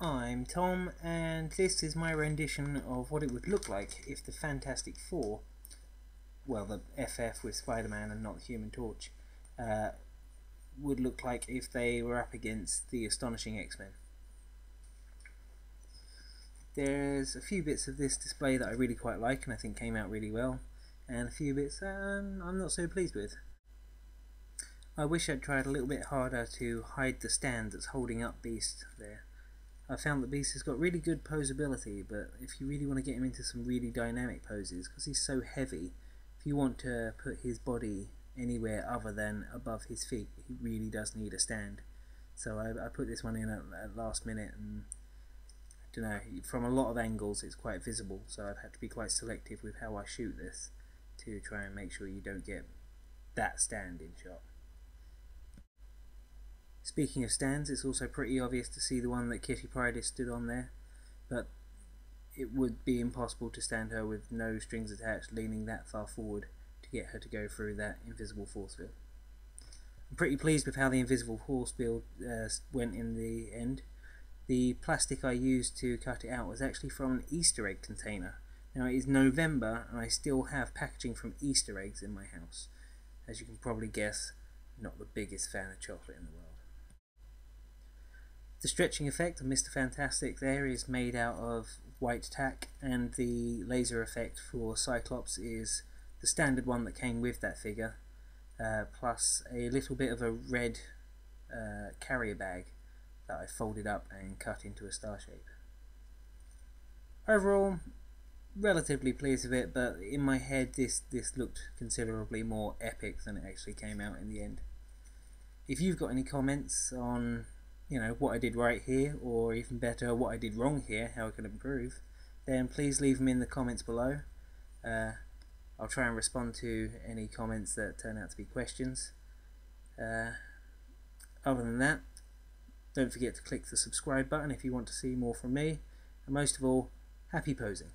I'm Tom, and this is my rendition of what it would look like if the Fantastic Four, well, the FF with Spider-Man and not Human Torch, would look like if they were up against the Astonishing X-Men. There's a few bits of this display that I really quite like and I think came out really well, and a few bits I'm not so pleased with. I wish I'd tried a little bit harder to hide the stand that's holding up Beast there. I found that Beast has got really good posability, but if you really want to get him into some really dynamic poses, because he's so heavy, if you want to put his body anywhere other than above his feet, he really does need a stand. So I put this one in at last minute, and I don't know, from a lot of angles it's quite visible, so I've had to be quite selective with how I shoot this to try and make sure you don't get that stand in shot. Speaking of stands, it's also pretty obvious to see the one that Kitty Pryde is stood on there, but it would be impossible to stand her with no strings attached leaning that far forward to get her to go through that invisible force field. I'm pretty pleased with how the invisible force field went in the end. The plastic I used to cut it out was actually from an Easter egg container. Now it is November and I still have packaging from Easter eggs in my house. As you can probably guess, not the biggest fan of chocolate in the world. The stretching effect of Mr. Fantastic there is made out of white tack, and the laser effect for Cyclops is the standard one that came with that figure, plus a little bit of a red carrier bag that I folded up and cut into a star shape. Overall, relatively pleased with it, but in my head this looked considerably more epic than it actually came out in the end. If you've got any comments on what I did right here, or even better, what I did wrong here, how I can improve, then please leave them in the comments below. I'll try and respond to any comments that turn out to be questions. Other than that, don't forget to click the subscribe button if you want to see more from me, and most of all, happy posing.